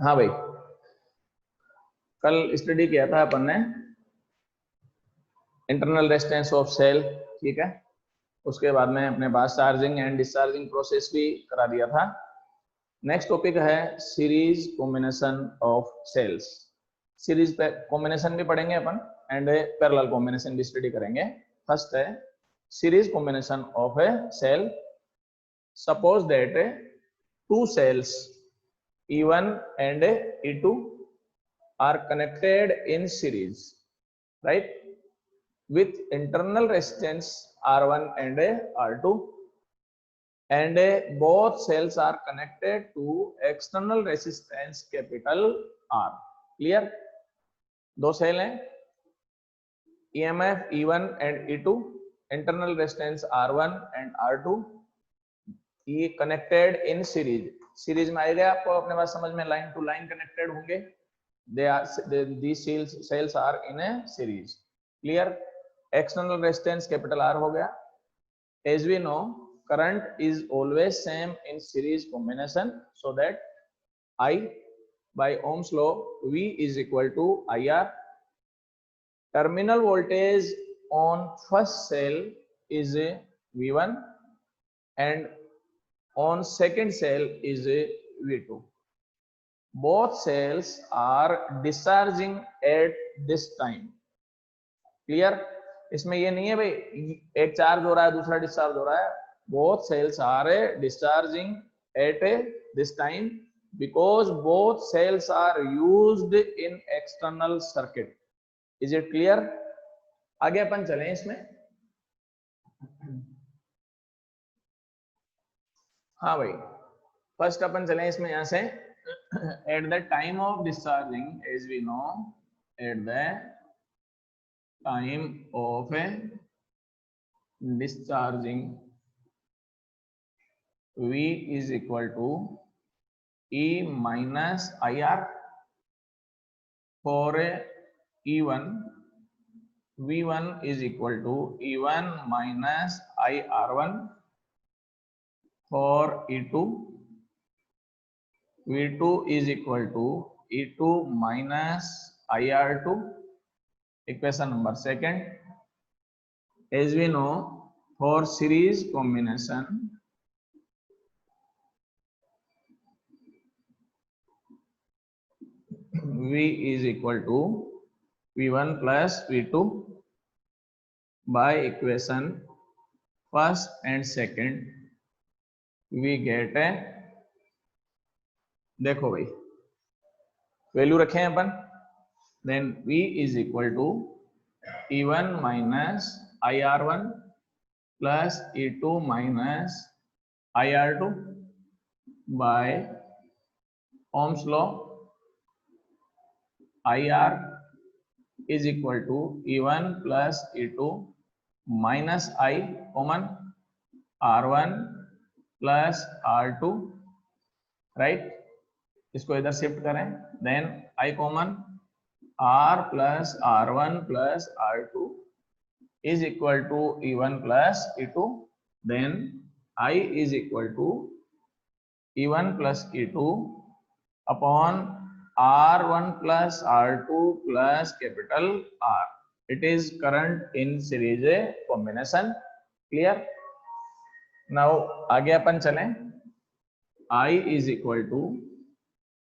हाँ भाई, कल स्टडी किया था अपन ने इंटरनल रेजिस्टेंस ऑफ सेल, ठीक है। उसके बाद में अपने पास चार्जिंग एंड डिस्चार्जिंग प्रोसेस भी करा दिया था। नेक्स्ट टॉपिक है series combination of cells. Series combination भी पढ़ेंगे अपन एंड पैरेलल कॉम्बिनेशन भी स्टडी करेंगे। फर्स्ट है series combination of a cell. Suppose that two cells E1 and E2 are connected in series, right, with internal resistance R1 and R2, and both cells are connected to external resistance capital R. Clear? दो cell हैं, EMF E1 and E2, internal resistance R1 and R2, ये connected in series. Series में आएगा आपको अपने पास समझ में, line to line connected होंगे। these cells are in a series. Clear? External resistance capital R हो गया। As we know, current is always same in series combination, so that I by Ohm's law V is equal to IR. Terminal voltage on first cell is a V1 and on second cell is a V2. Both cells are discharging at this time. Clear? इसमें ये नहीं है भाई एक charge हो रहा है दूसरा डिस्चार्ज हो रहा है। Both cells are discharging at this time because both cells are used in external circuit. Is it clear? आगे अपन चलें इसमें। हाँ भाई, फर्स्ट अपन चलें इसमें यहां से। At the time of discharging, as we know, at the time of discharging, V is equal to E minus IR. For E1, V1 is equal to E1 minus IR1. For E2, V2 is equal to E2 minus IR2. Equation number second. As we know, for series combination, V is equal to V1 plus V2. By equation first and second, we get a, देखो भाई value रखे हैं अपन, then V is equal to E1 minus IR1 plus E2 minus IR2 by Ohm's law. IR is equal to E1 plus E2 minus I common R1 plus R2, right? इसको इधर shift करें, then I common R plus R1 plus R2 is equal to E1 plus E2, then I is equal to E1 plus E2 upon R1 plus R2 plus capital R. It is current in series combination. Clear? Now आगे अपन चलें। I is equal to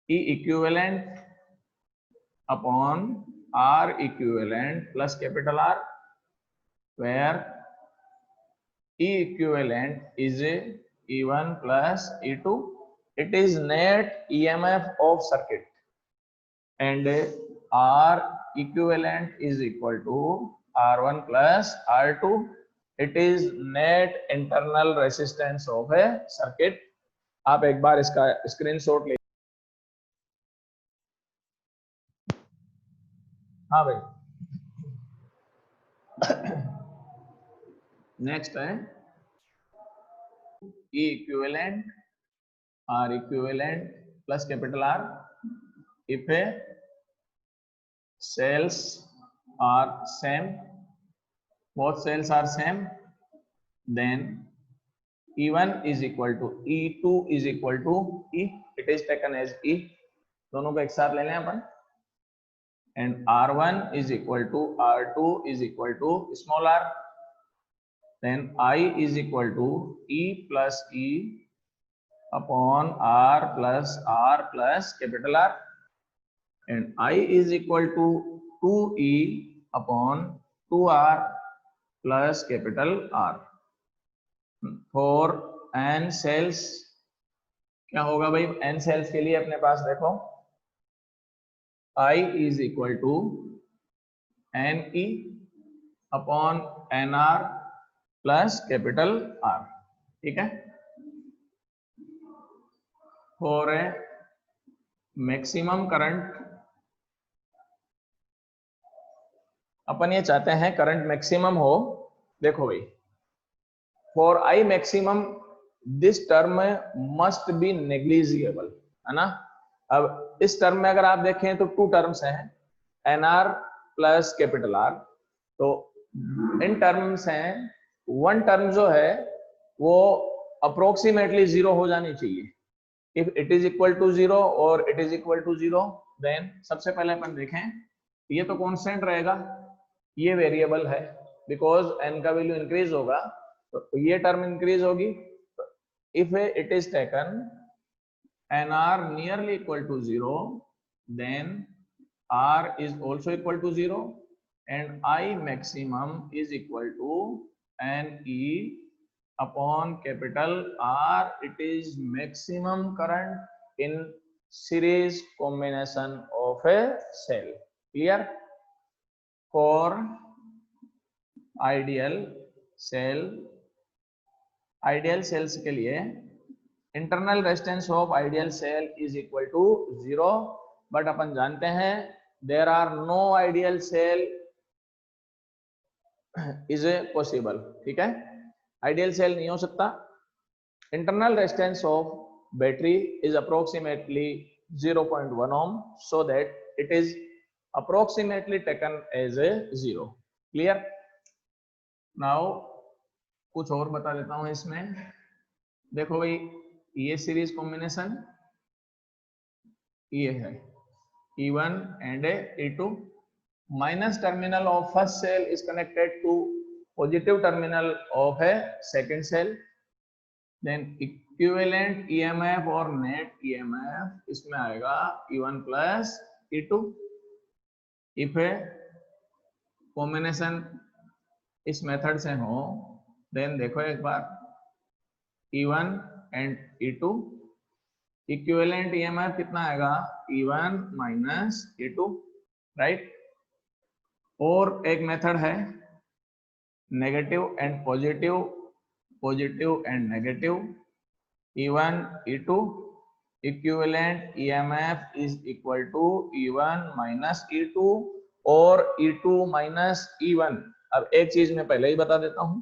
E equivalent upon R equivalent plus capital R, where E equivalent is E1 plus E2 it is net EMF of circuit, and R equivalent is equal to R1 plus R2. It is net internal resistance of a circuit. आप एक बार इसका screenshot ले। हाँ भाई, next है E equivalent, R equivalent plus capital R. If a cells are same, both cells are same, then E1 is equal to E2 is equal to E. It is taken as E. दोनों को एक साथ ले लें अपन. And R1 is equal to R2 is equal to small r. Then I is equal to E plus E upon R plus capital R. And I is equal to 2E upon 2R plus capital R. For n cells क्या होगा भाई? n cells के लिए अपने पास देखो I is equal to NE upon NR plus capital R. ठीक है? For a maximum current, अपन ये चाहते हैं करंट मैक्सिमम हो. देखो भाई, for I maximum this term must be negligible, है ना. अब इस टर्म में अगर आप देखें तो टू टर्म्स हैं, एनआर प्लस कैपिटल आर. तो इन टर्म्स हैं, वन टर्म जो है वो अप्रोक्सीमेटली जीरो हो जानी चाहिए. If it is equal to zero और it is equal to zero, then सबसे पहले अपन देखें ये तो कांस्टेंट रहेगा, ये वेरिएबल है, बिकॉज n का वैल्यू इंक्रीज होगा तो ये टर्म इंक्रीज होगी. If it is taken nr nearly equal to 0, then r is also equal to 0 and I maximum is equal to ne upon capital R. It is maximum current in series combination of a cell. Clear? For ideal cells के लिए internal resistance of ideal cell is equal to 0, but अपन जानते हैं there are no ideal cell is a possible. ठीक है, ideal cell नहीं हो सकता. Internal resistance of battery is approximately 0.1 ohm, so that it is approximately taken as a 0. Clear? Now कुछ और बता देता हूं इसमें. देखो भाई, ये सीरीज कॉम्बिनेशन ये है E1 and E2. Minus terminal of first cell is connected to positive terminal of a second cell. Then equivalent EMF और net EMF इसमें आएगा E1 plus E2. If a combination इस मेथड से हो, then देखो एक बार E1 and E2, equivalent EMF कितना आएगा? E1 minus E2, right. और एक मेथड है negative and positive, positive and negative. E1 E2 equivalent EMF is equal to E1 minus E2 और E2 माइनस E1. अब एक चीज मैं पहले ही बता देता हूं,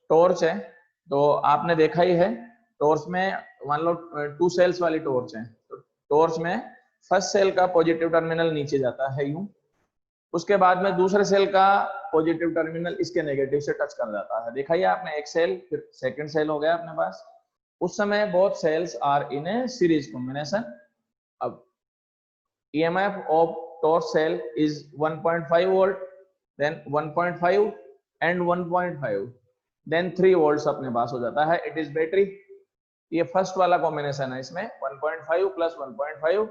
टॉर्च है तो आपने देखा ही है, टॉर्च में मान लो टू सेल्स वाली टॉर्च है, तो टॉर्च में फर्स्ट सेल का पॉजिटिव टर्मिनल नीचे जाता है यूं, उसके बाद में दूसरे सेल का पॉजिटिव टर्मिनल इसके नेगेटिव से टच कर जाता है. देखा ही आपने, एक सेल फिर सेकंड सेल हो गया अपने पास. उस समय both cells are in a series combination. अब EMF of torch cell is 1.5 volt, then 1.5 and 1.5, then 3 volts अपने पास हो जाता है. It is battery. ये फर्स्ट वाला कॉम्बिनेशन है, इसमें 1.5 प्लस 1.5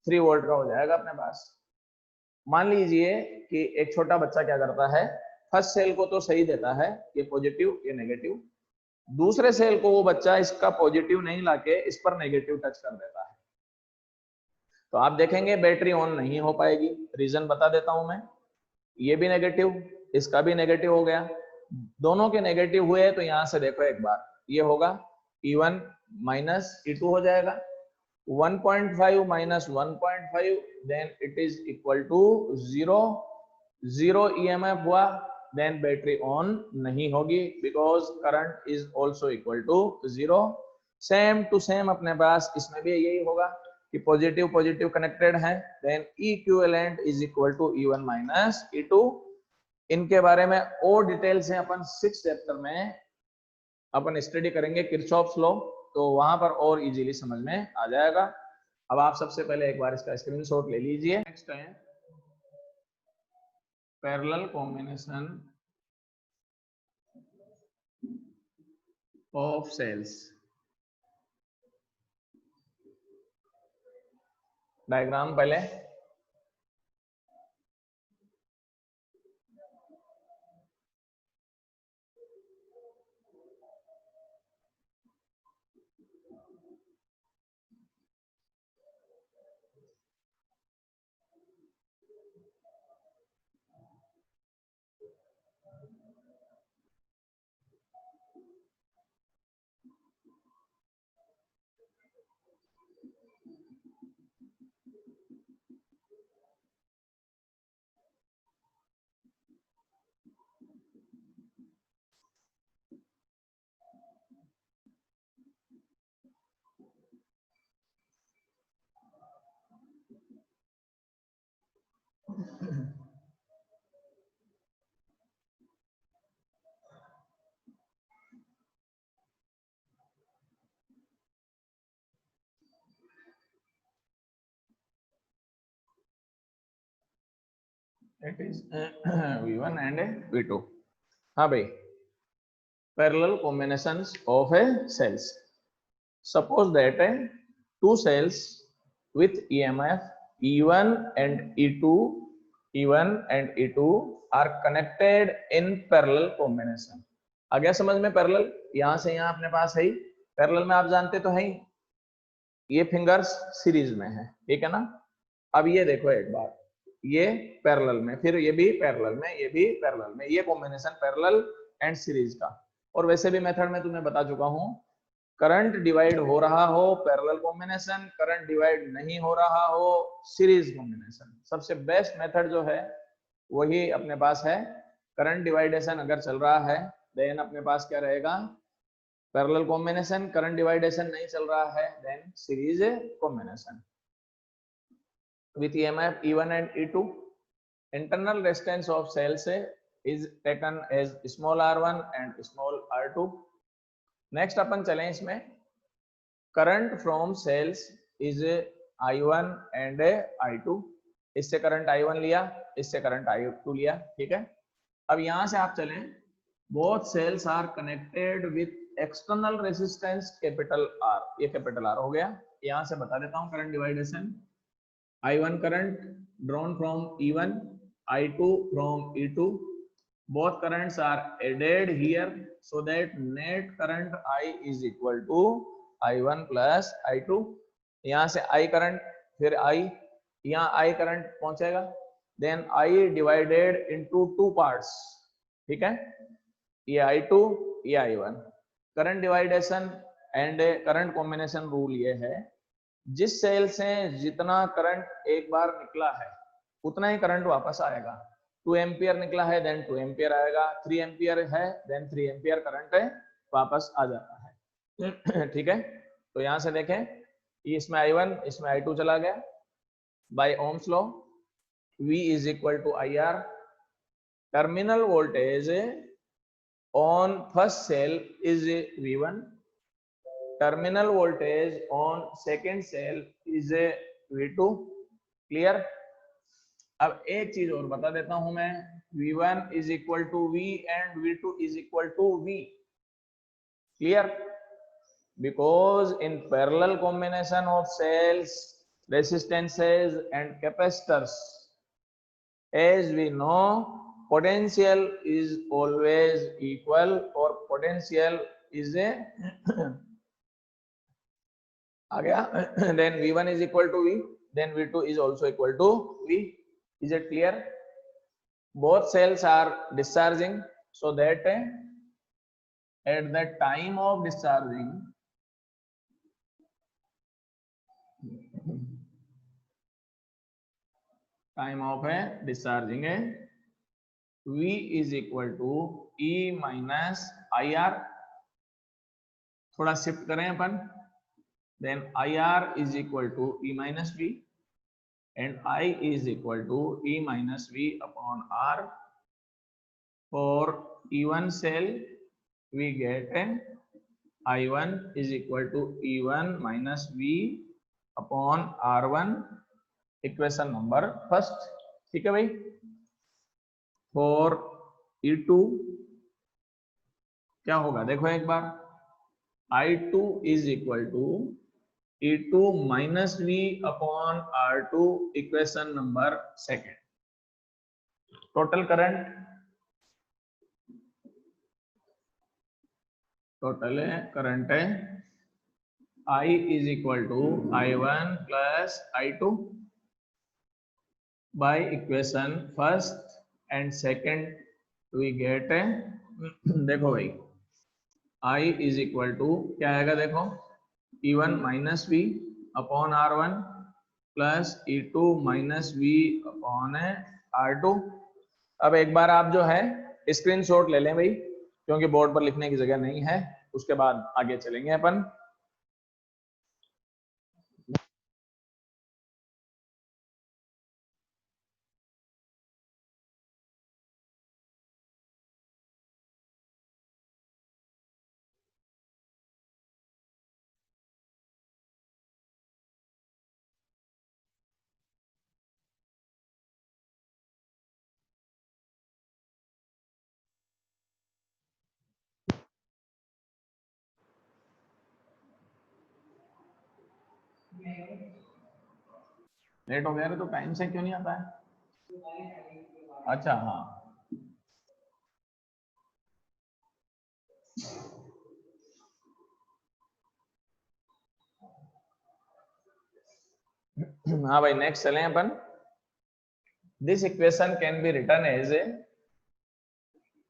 3 वोल्ट का हो जाएगा अपने पास. मान लीजिए कि एक छोटा बच्चा क्या करता है, फर्स्ट सेल को तो सही देता है, ये पॉजिटिव ये नेगेटिव, दूसरे सेल को वो बच्चा इसका पॉजिटिव नहीं लाके इस पर नेगेटिव टच कर देता है, तो आप देखेंगे बैटरी ऑन नहीं हो पाएगी। रीजन बता देता हूं मैं, ये भी नेगेटिव, इसका भी नेगेटिव हो गया, दोनों के नेगेटिव हुए तो यहां से देखो एक बार, ये होगा E1 माइनस E2 हो जाएगा, 1.5 minus 1.5 then it is equal to 0, 0 EMF हुआ, देन बैटरी ऑन नहीं होगी because current is also equal to 0। Same to same अपने पास इसमें भी यही होगा कि पॉजिटिव पॉजिटिव कनेक्टेड है, then equivalent is equal to E1 minus E2। इनके बारे में और डिटेल से अपन 6th चैप्टर में अपन स्टडी करेंगे किरचॉफ्स लॉ, तो वहां पर और इजीली समझ में आ जाएगा। अब आप सबसे पहले एक बार इसका स्क्रीनशॉट ले लीजिए। नेक्स्ट है parallel combination of cells. Diagram पहले it is V1 and V2। हाँ भाई, parallel combinations of a cells. Suppose that two cells with EMF E1 and E2, E1 and E2 are connected in parallel combination। आ गया समझ में? Parallel यहां से यहां अपने पास है ही, पैरेलल में आप जानते तो है ही, ये फिंगर्स सीरीज में है, ठीक है ना। अब ये देखो एक बार, ये पैरेलल में, फिर ये भी पैरेलल में, ये भी पैरेलल में, ये कॉम्बिनेशन पैरेलल एंड सीरीज का। और वैसे भी मेथड में तुम्हें बता चुका हूं, करंट डिवाइड हो रहा हो पैरेलल कॉम्बिनेशन, करंट डिवाइड नहीं हो रहा हो सीरीज कॉम्बिनेशन, सबसे बेस्ट मेथड जो है वही अपने पास है। करंट डिवाइडेशन अगर चल रहा है देन अपने पास क्या रहेगा, पैरेलल कॉम्बिनेशन। करंट डिवाइडेशन नहीं चल रहा है then series combination with EMF E1 and E2। internal resistance of cells is taken as small r1 and small r2। Next अपन चलें इसमें, current from cells is I1 and I2। इससे current I1 लिया, इससे करंट I2 लिया, ठीक है। अब यहां से आप चलें, both cells are connected with external resistance capital R, ये कैपिटल R हो गया। यहां से बता देता हूं current division, I1 current drawn from E1, I2 from E2, both currents are added here so that net current I is equal to I1 plus I2। यहाँ से I current, फिर I, यहाँ I current पहुंचेगा, then I divided into two parts, ठीक है, ये I2 ये I1। Current division and current combination rule ये है, जिस सेल से जितना करंट एक बार निकला है उतना ही करंट वापस आएगा। 2 एम्पियर निकला है देन 2 एम्पियर आएगा, 3 एम्पियर है देन 3 एम्पियर करंट वापस आ जाता है ठीक है। तो यहां से देखें, इसमें I1 इसमें I2 चला गया, by Ohm's law V is equal to IR। Terminal voltage on first cell is V1, terminal voltage on second cell is V2। Clear. अब एक चीज और बता देता हूं मैं, V1 is equal to V and V2 is equal to V। Clear, because in parallel combination of cells resistances and capacitors, as we know, potential is always equal or potential is a आ गया then v1 is equal to v, then v2 is also equal to v. Is it clear? Both cells are discharging, so that at the time of discharging v is equal to e minus ir. थोड़ा shift करें अपन, then ir is equal to e minus v and I is equal to e minus v upon r. For E1 cell we get I1 is equal to E1 minus v upon R1, equation number first. ठीक है भाई. For E2 क्या होगा देखो एक बार, I2 is equal to E2 minus v upon R2, equation number second. Total current है I is equal to I1 plus I2 by equation first and second we get देखो भाई I is equal to क्या आएगा देखो, E1 minus v upon R1 plus E2 minus v upon R2. अब एक बार आप जो है स्क्रीनशॉट ले लें भाई, क्योंकि बोर्ड पर लिखने की जगह नहीं है. उसके बाद आगे चलेंगे अपन. लेट हो गया तो टाइम से क्यों नहीं आता है? अच्छा हाँ, हाँ भाई नेक्स्ट चलें अपन. This equation can be written as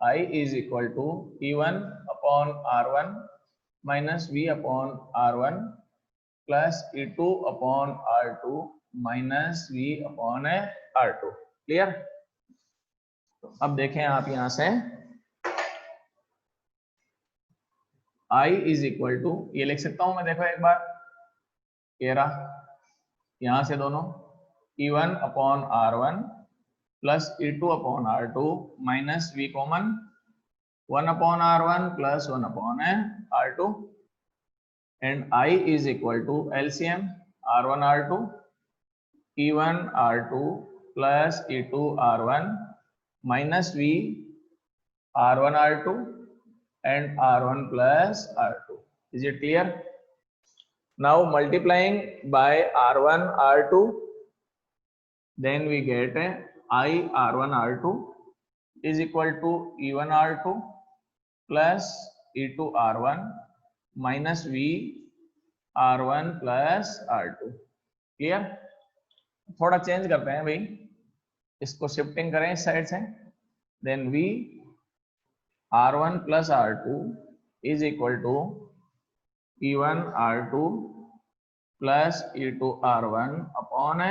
I is equal to E1 upon R1 minus V upon R1 plus E2 upon R2 minus V upon R2. Clear? अब देखें आप यहां से I is equal to, ये लिख सकता हूं मैं, देखो एक बार ये रहा, यहां से दोनों E1 upon R1 plus E2 upon R2 minus V common 1 upon R1 plus 1 upon R2 and I is equal to LCM R1 R2 E1 R2 plus E2 R1 minus V R1 R2 and R1 plus R2. Is it clear? Now multiplying by R1 R2, then we get I R1 R2 is equal to E1 R2 plus E2 R1 minus V R1 plus R2. Clear? थोड़ा change करते हैं भाई, इसको shifting करें इस side से, then V R1 plus R2 is equal to E1 R2 plus E2 R1 upon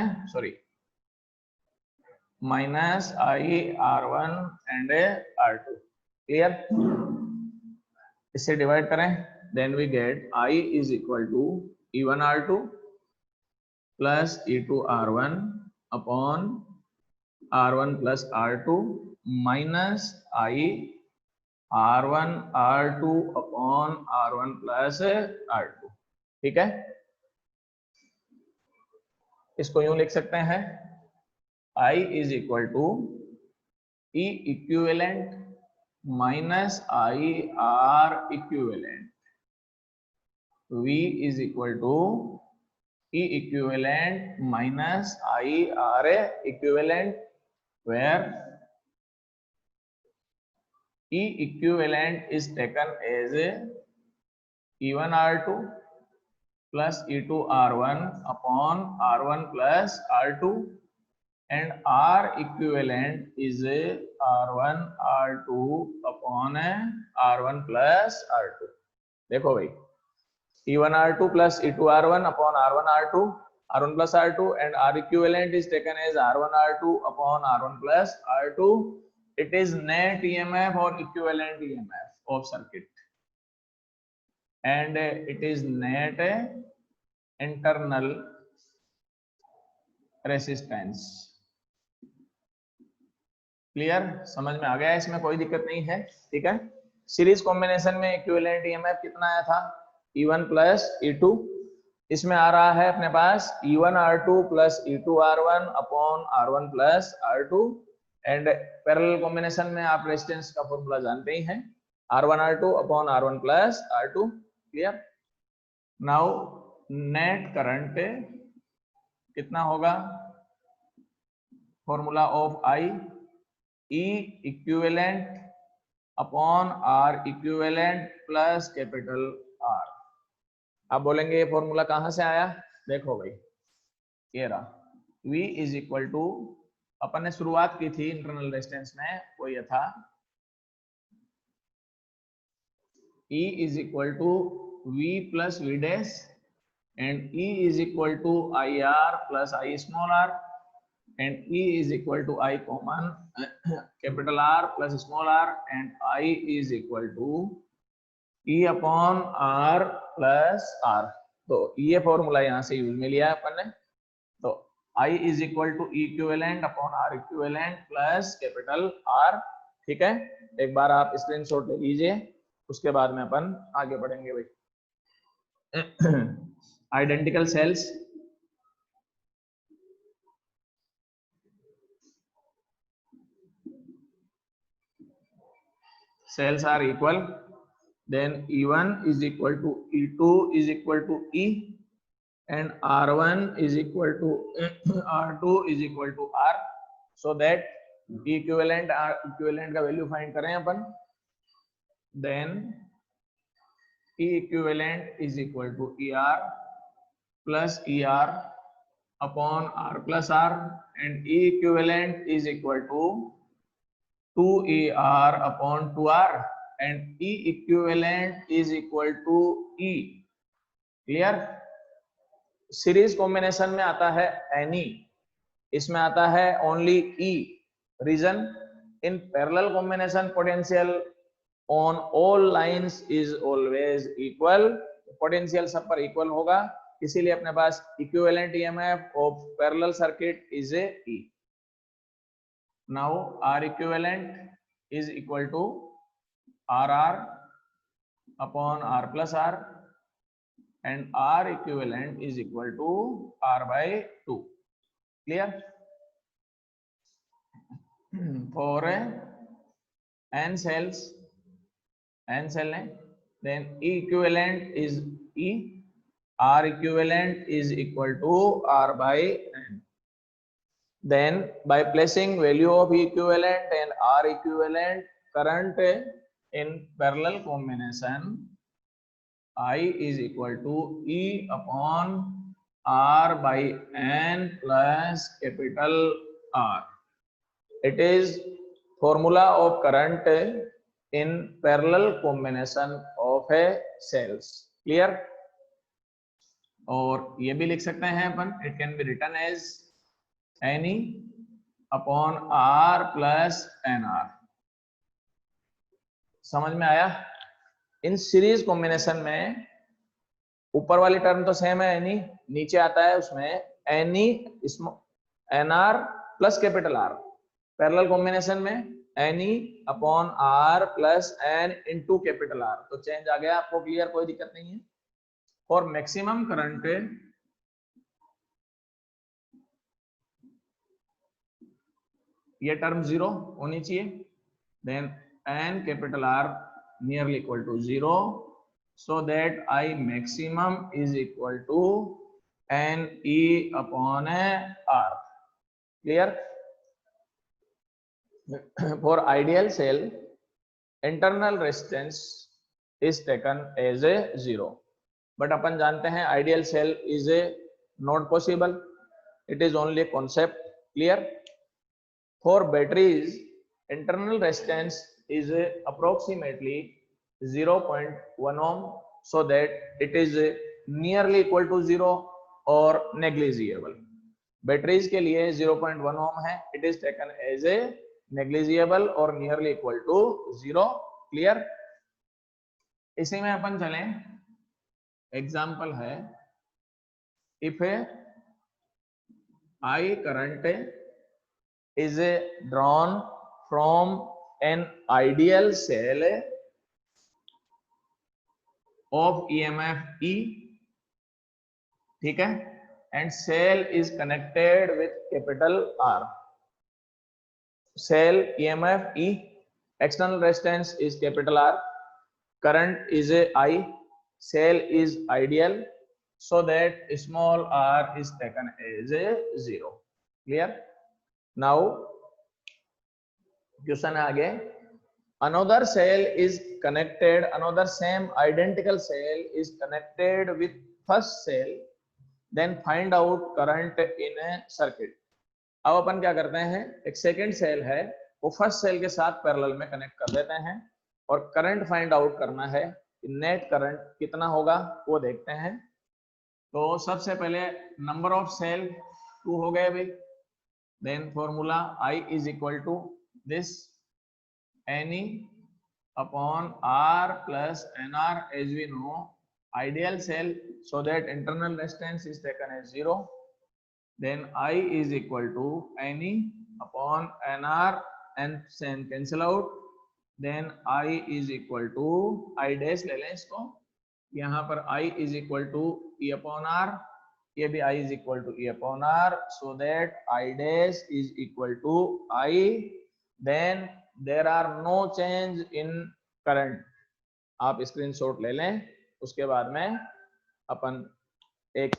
minus I R1 and R2. Clear? इससे divide करें, then we get I is equal to E1 R2 plus E2 R1 upon R1 plus R2 minus I R1 R2 upon R1 plus R2. ठीक है? इसको यूं लिख सकते हैं I is equal to E equivalent minus I R equivalent. V is equal to E equivalent minus I R equivalent, where E equivalent is taken as E1 R2 plus E2 R1 upon R1 plus R2 and R equivalent is a R1 R2 upon a R1 plus R2. देखो भाई E1 R2 plus E2 R1 upon R1 R2, R1 plus R2 and R equivalent is taken as R1 R2 upon R1 plus R2. It is net EMF or equivalent EMF of circuit and it is net internal resistance. Clear, समझ में आ गया, इसमें कोई दिक्कत नहीं है, ठीक है। सीरीज कॉम्बिनेशन में इक्विवेलेंट ईएमएफ कितना आया था, E1 प्लस E2, इसमें आ रहा है अपने पास E1 R2 plus E2 R1 upon R1 plus R2 and parallel combination में आप रेजिस्टेंस का फॉर्मूला जानते ही हैं, R1 R2 upon R1 plus R2, clear. Now net current कितना होगा, formula of I E equivalent upon R equivalent plus capital R। आप बोलेंगे ये फॉर्मूला कहां से आया, देखो भाई ये रहा, V इज इक्वल टू, अपन ने शुरुआत की थी इंटरनल रेजिस्टेंस में, वो ये था E is equal to V plus V dash and E is equal to IR plus I small r and E is equal to I common capital R plus small r and I is equal to E upon R plus R। तो ये formula यहाँ से use में लिया है अपन ने, तो I is equal to E equivalent upon R equivalent plus capital R, ठीक है। एक बार आप स्क्रीनशॉट ले लीजिए, उसके बाद में अपन आगे बढ़ेंगे भाई। Identical sales, cells are equal, then E1 is equal to E2 is equal to E and R1 is equal to R2 is equal to R, so that E equivalent R equivalent का value find करें अपन, then E equivalent is equal to ER plus ER upon R plus R and E equivalent is equal to 2ER upon 2R and E equivalent is equal to E, clear. Series combination में आता है any, इसमें आता है only E, reason in parallel combination potential on all lines is always equal, potential सब पर इक्वल होगा, इसीलिए अपने पास equivalent EMF of parallel circuit is a E। Now R equivalent is equal to RR upon R plus R and R equivalent is equal to R by 2, clear। For n cells, n cell है, then E equivalent is E, R equivalent is equal to R by n। Then by placing value of equivalent and R equivalent current in parallel combination, I is equal to E upon R by n plus capital R. It is formula of current in parallel combination of a cells, clear। और ये भी लिख सकते हैं अपन, it can be written as NE upon R plus NR। समझ में आया। In series combination में ऊपर वाली टर्म तो सेम है NE, नीचे आता है उसमें NE NR plus capital R। Parallel combination में NE upon R plus N into capital R, तो चेंज आ गया आपको, क्लियर, कोई दिक्कत नहीं है। फॉर मैक्सिमम करंट ये टर्म 0 होनी चाहिए, then n capital R nearly equal to 0, so that I maximum is equal to NE upon R, clear। For ideal cell, internal resistance is taken as a 0, but अपन जानते हैं ideal cell is a not possible, it is only concept, clear. For batteries internal resistance is approximately 0.1 ohm, so that it is nearly equal to 0 or negligible. Batteries के लिए 0.1 ohm है, it is taken as a negligible or nearly equal to 0, clear. इसी में अपन चलें, example है, if I current is drawn from an ideal cell of EMF E, ठीक है, and cell is connected with capital R. Cell EMF E, external resistance is capital R, current is I, cell is ideal, so that small r is taken as a 0, clear। Now question है आगे, another cell is connected, another same identical cell is connected with first cell, then find out current in a circuit। अब अपन क्या करते हैं, एक second cell है वो first cell के साथ पैरेलल में कनेक्ट कर देते हैं और करंट फाइंड आउट करना है, नेट करंट कितना होगा वो देखते हैं। तो सबसे पहले नंबर ऑफ सेल 2 हो गए भाई, then formula I is equal to this Ne upon R plus NR, as we know ideal cell, so that internal resistance is taken as 0, then I is equal to Ne upon NR and cancel out, then I is equal to I dash ले लें इसको, यहाँ पर I is equal to E upon R, ये भी I is equal to E upon R, so that I dash is equal to I, then there are no change in current। आप screenshot ले लें, उसके बाद में अपन एक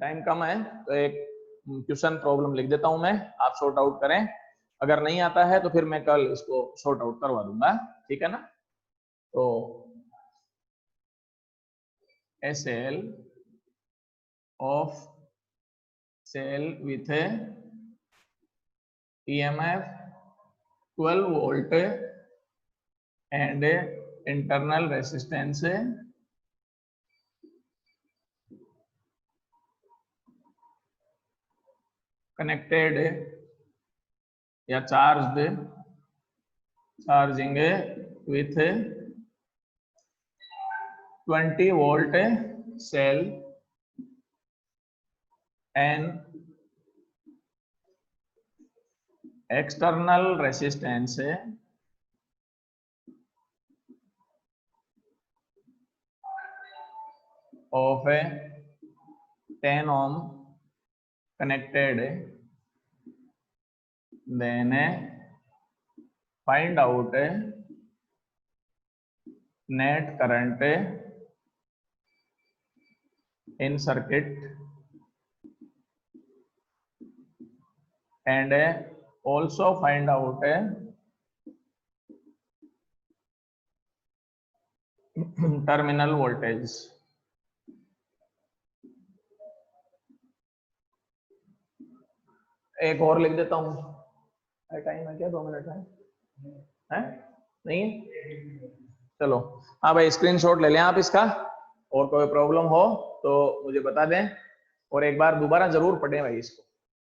टाइम कम है तो एक क्वेश्चन प्रॉब्लम लिख देता हूं मैं, आप सॉर्ट आउट करें, अगर नहीं आता है तो फिर मैं कल इसको सॉर्ट आउट करवा दूंगा, ठीक है ना। तो a cell of cell with a EMF 12 volt and internal resistance connected या charging with 20 volt cell and external resistance of 10 ohm connected, then find out net current in circuit and also find out terminal voltage। एक और लिख देता हूं, time है क्या, 2 minute है नहीं है, चलो हाँ भाई स्क्रीनशॉट ले लें आप इसका, और कोई प्रॉब्लम हो तो मुझे बता दें, और एक बार दोबारा जरूर पढ़ें भाई इसको।